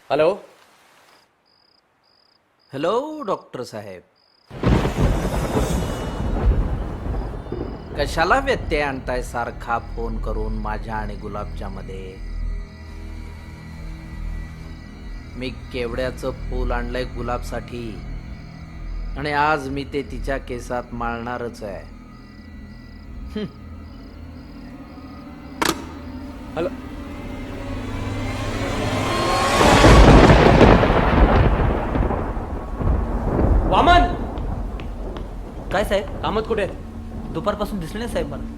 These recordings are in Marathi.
हॅलो. हॅलो डॉक्टर साहेब, कशाला व्यत्यय आणताय सारखा फोन करून माझ्या आणि गुलाबच्या मध्ये? मी केवड्याचं फूल आणलंय गुलाबसाठी आणि आज मी ते तिच्या केसात माळणारच आहे. हॅलो. वामन, काय साहेब? कामत कुठे आहेत? दुपारपासून दिसले नाही साहेब मला.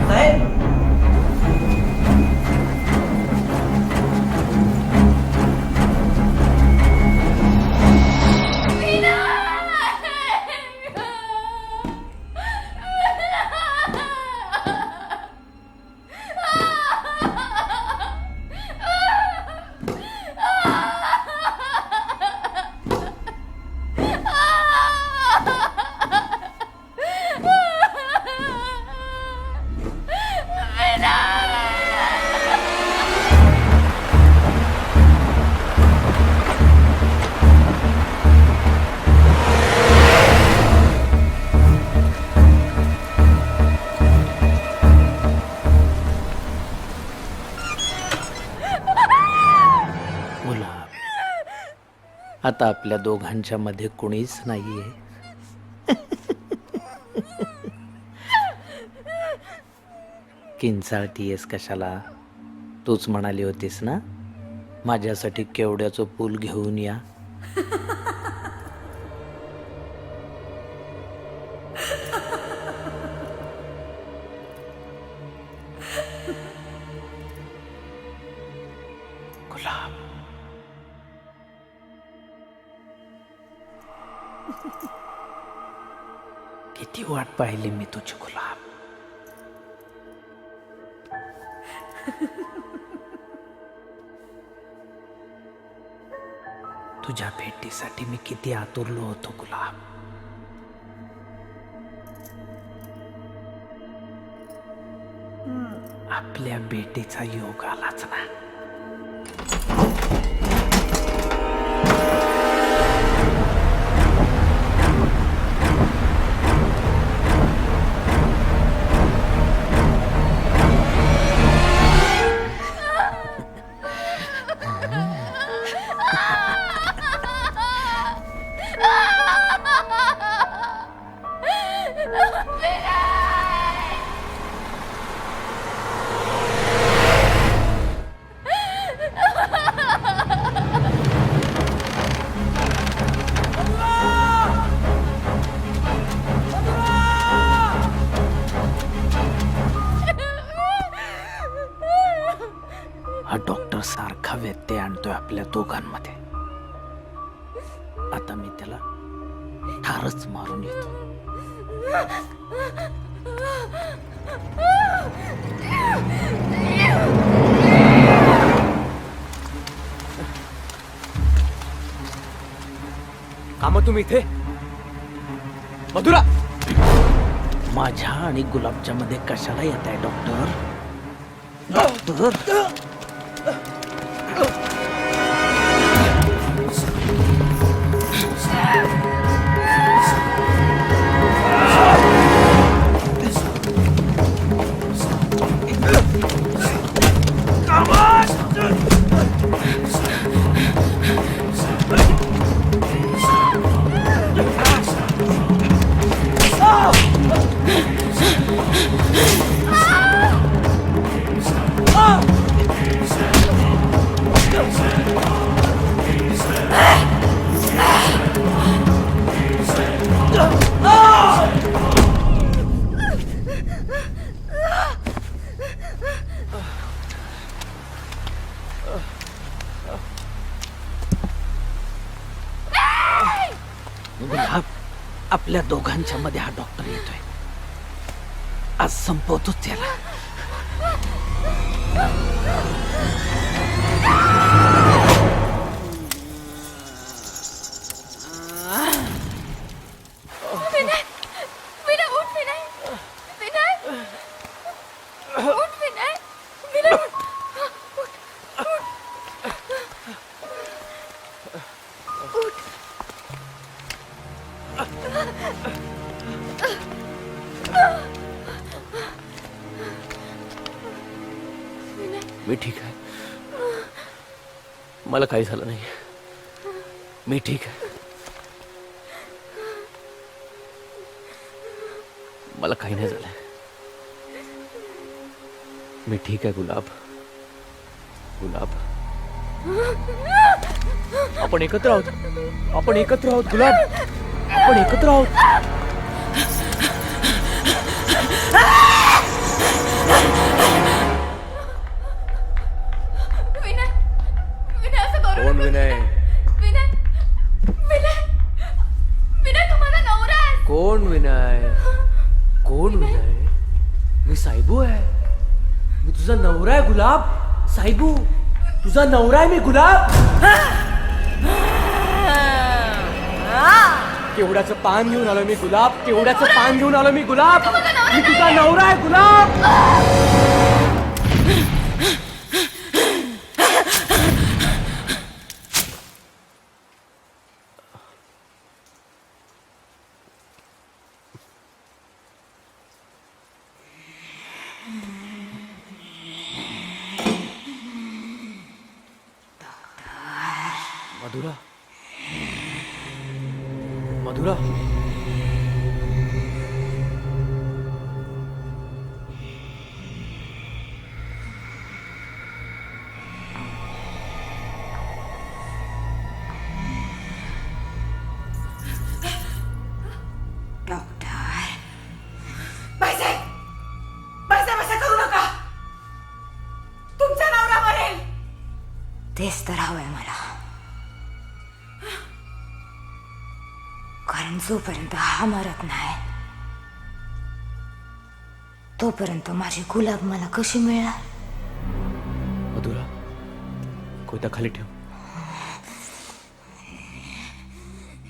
साहेब, गुलाब, आता आपल्या दोघांच्या मध्ये कुणीच नाहीये. किंचाळतीयस कशाला? तूच म्हणाली होतीस ना माझ्यासाठी केवड्याचं फूल घेऊन या. गुलाब, किती वाट पाहिली मी तुझी गुलाब. तुझ्या भेटीसाठी मी किती आतुरलो होतो गुलाब. आपल्या भेटीचा योग आलाच ना. हा डॉक्टर सारखा व्यत्यय आणतोय आपल्या दोघांमध्ये. आता मी त्याला ठारच मारून येतो. कामत, तुम्ही इथे? मधुरा, माझ्या आणि गुलाबच्या मध्ये कशाला येत आहे डॉक्टर? डॉक्टर, गुलाब, आपल्या दोघांच्या मध्ये हा डॉक्टर येतोय. आज संपवतोच त्याला. मी ठीक आहे. मला काही झालं नाही. मी ठीक आहे. मला काही नाही झालंय. मी ठीक आहे गुलाब. गुलाब, आपण एकत्र आहोत. आपण एकत्र आहोत गुलाब. आपण एकत्र आहोत. विनय, विनय असं करू कोण नकोस. विनय? विनय, विनय, विनय तू माझा नवरा आहेस. कोण विनय? कोण विनय? मी साहेबू आहे. मी तुझा नवरा आहे गुलाब. साहेबू, तुझा नवरा आहे मी गुलाब. केवड्याचं पान घेऊन आलो मी गुलाब. केवड्याचं पान घेऊन आलो मी गुलाब. मी तुझा नवरा आहे गुलाब. मधुरा, मधुरा, बाईसाहेब असं करू नका. तुमचा नवरा मरेल. तेच तर हवंय मला. कारण जोपर्यंत हा मरत नाही तोपर्यंत माझी गुलाब मला कशी मिळणार? मधुरा, कोयता खाली ठेव.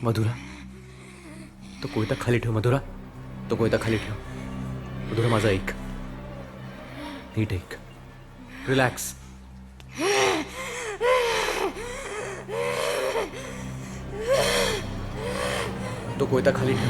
मधुरा, तो कोयता खाली ठेव. मधुरा, तो कोयता खाली ठेव. मधुरा, माझा ऐक. नीट ऐक. रिलॅक्स. तो कोयता खाली ठेव.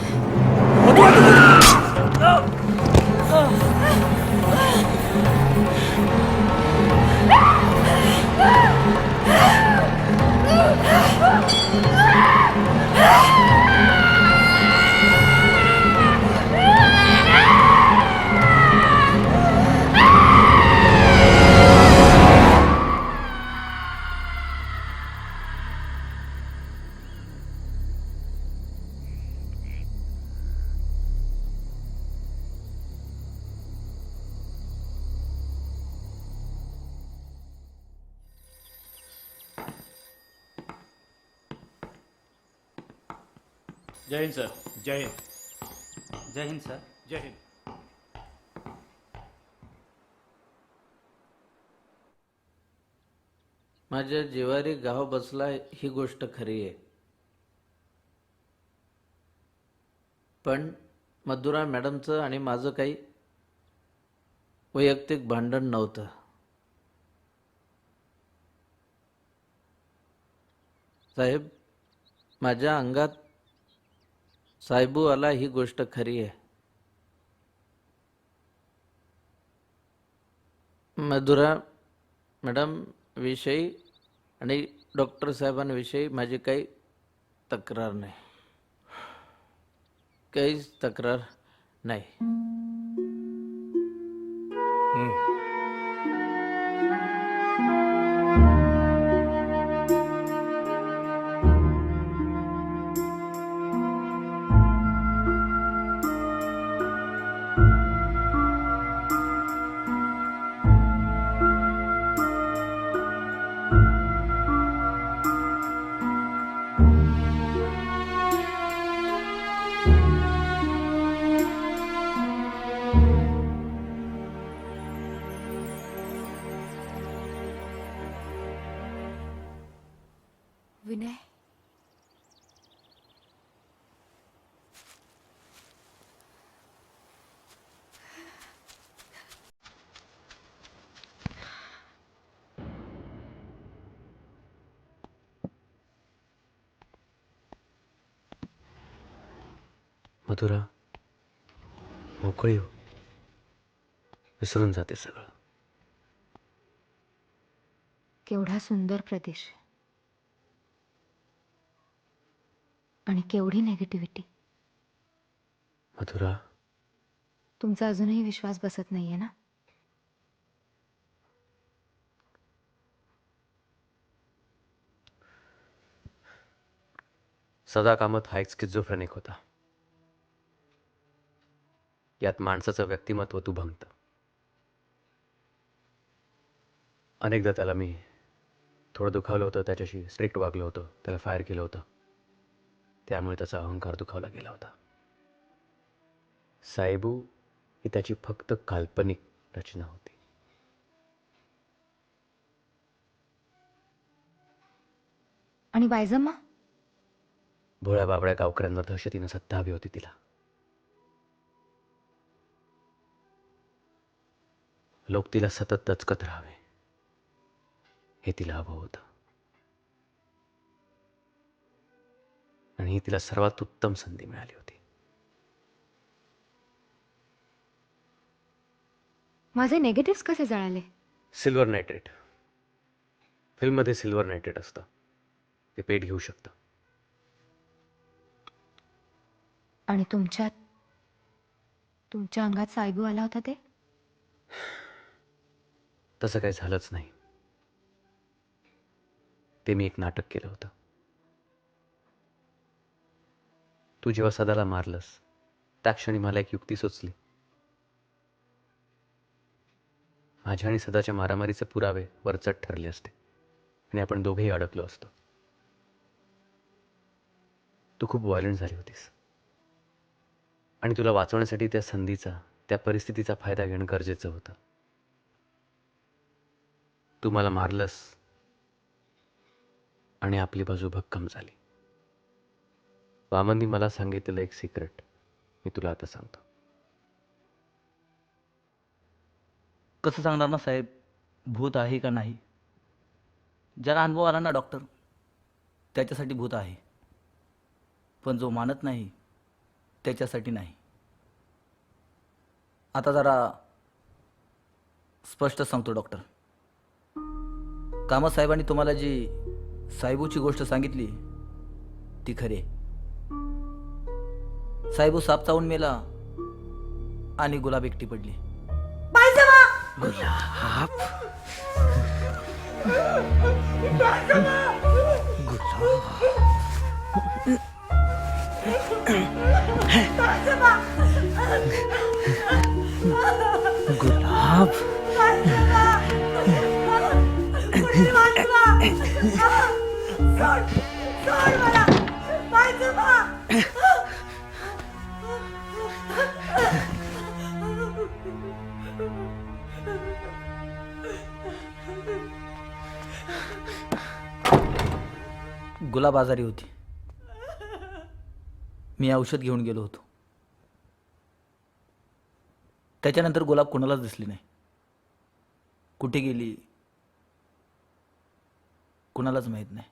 जय हिंद सर. जय हिंद. जय हिंद सर. जय हिंद. माझ्या जिवारी गाव बसला ही गोष्ट खरी आहे. पण मधुरा मॅडमचं आणि माझं काही वैयक्तिक भांडण नव्हतं. साहेब, माझ्या अंगात साहेबू आला ही गोष्ट खरी आहे. मधुरा मॅडम विषयी आणि डॉक्टर साहेबांविषयी माझी काही तक्रार नाही. काहीच तक्रार नाही. विनय, मधुरा, मोकळी हो. विसरून जाते सगळं. केवढा सुंदर प्रदेश आणि केवढी नेगेटिव्हिटी. मधुरा, तुमचा अजूनही विश्वास बसत नाहीये ना? सदा कामत हा एक स्किझोफ्रेनिक होता. यात माणसाचं व्यक्तिमत्व तू भंगत. अनेकदा त्याला मी थोडं दुखावलं होतं, त्याच्याशी स्ट्रिक्ट वागलं होतं, त्याला फायर केलं होतं. त्यामुळे त्याचा अहंकार दुखावला गेला होता. साहेबू ही त्याची फक्त काल्पनिक रचना होती. आणि बायजम्मा? भोळ्या बाबड्या गावकऱ्यांवर दहशतीनं सत्ता हवी होती तिला. लोक तिला सतत दचकत राहावे हे तिला हवं होतं. आणि ही तिला सर्वात उत्तम संधी मिळाली होती. माझे नेगेटिव्ह कसे जळाले? Silver nitrate. फिल्ममध्ये सिल्वर नायट्रेट असतं, ते पेट घेऊ शकतं. आणि तुमच्या अंगात सायबू आला होता ते? तसं काही झालंच नाही. ते मी एक नाटक केलं होतं. तू जेव्हा सदाला मारलंस त्या क्षणी मला एक युक्ती सुचली. माझ्या आणि सदाच्या मारामारीचे पुरावे वरचढ ठरले असते आणि आपण दोघेही अडकलो असतो. तू खूप व्हायलंट झाली होतीस आणि तुला वाचवण्यासाठी त्या संधीचा, त्या परिस्थितीचा फायदा घेणं गरजेचं होतं. तू मला मारलंस आणि आपली बाजू भक्कम झाली. वामननी मला सांगितलेलं एक सिक्रेट मी तुला आता सांगतो. कसं सांगणार ना साहेब, भूत आहे का नाही? ज्याला अनुभव आला ना डॉक्टर, त्याच्यासाठी भूत आहे. पण जो मानत नाही त्याच्यासाठी नाही. आता जरा स्पष्ट सांगतो डॉक्टर. कामत साहेबांनी तुम्हाला जी साहेबूची गोष्ट सांगितली ती खरी आहे. साहेबू साप चावून मेला आणि गुलाब एकटी पडली. बायजमा! बायजमा! गुलाब बायजमा! कुठली बायजमा? सोड! सोड मला! बायजमा! गुलाब आजारी होती. मी औषध घेऊन गेलो होतो. त्याच्यानंतर गुलाब कोणालाच दिसली नाही. कुठे गेली कुणालाच माहीत नाही.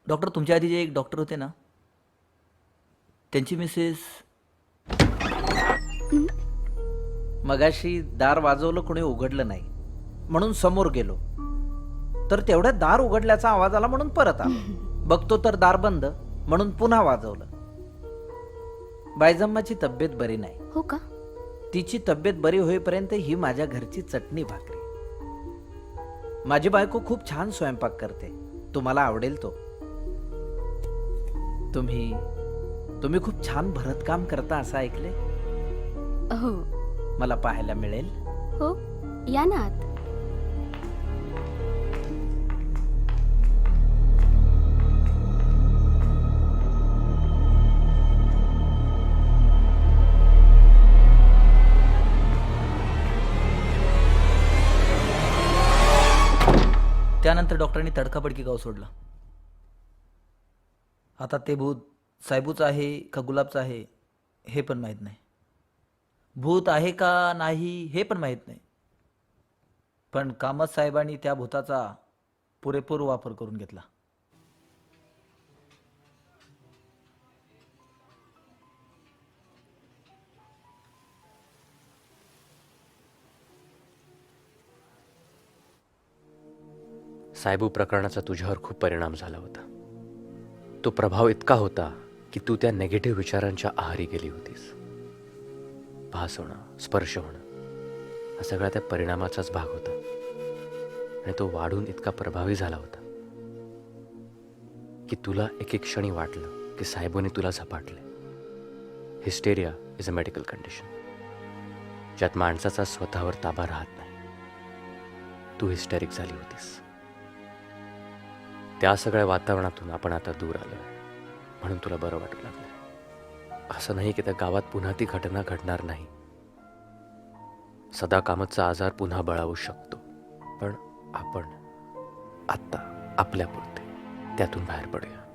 डॉक्टर, तुमच्या आधी जे एक डॉक्टर होते ना, त्यांची मिसेस मगाशी दार वाजवलं, कोणी उघडलं नाही म्हणून समोर गेलो, तर तेवढ्यात दार उघडल्याचा आवाज आला म्हणून परत आलो. बघतो तर दार बंद म्हणून पुन्हा वाजवलं. बायजम्माची तब्येत बरी नाही. हो का? तिची तब्येत बरी होईपर्यंत ही माझ्या घरची चटणी भाकरी. माझी बायको खूप छान स्वयंपाक करते, तुम्हाला आवडेल तो. तुम्ही खूप छान भरतकाम करता असं ऐकले. हो. मला पाहायला मिळेल? हो, या ना आत. त्यानंतर डॉक्टरांनी तडकाफडकी गाव सोडला. आता ते भूत साहेबूचं आहे का गुलाबचं आहे हे पण माहीत नाही. भूत आहे का नाही हे पण माहीत नाही. पण कामत साहेबांनी त्या भूताचा पुरेपूर वापर करून घेतला. साहेबू प्रकरणाचा तुझ्यावर खूप परिणाम झाला होता. तो प्रभाव इतका होता की तू त्या नेगेटिव्ह विचारांच्या आहारी गेली होतीस. भास होणं, स्पर्श होणं हा सगळा त्या परिणामाचाच भाग होता. आणि तो वाढून इतका प्रभावी झाला होता की तुला एक एक क्षणी वाटलं की साहेबांनी तुला झपाटले. Hysteria is a medical condition ज्यात माणसाचा स्वतःवर ताबा राहत नाही. तू हिस्टेरिक झाली होतीस. त्या सगळ्या वातावरणातून आपण आता दूर आलोय म्हणून तुला बरं वाटू लागलं. असं नाही की त्या गावात पुन्हा ती घटना घडणार नाही. सदा कामतचा आजार पुन्हा बळावू शकतो, पण आपण आत्ता आपल्यापुरते त्यातून बाहेर पडूया.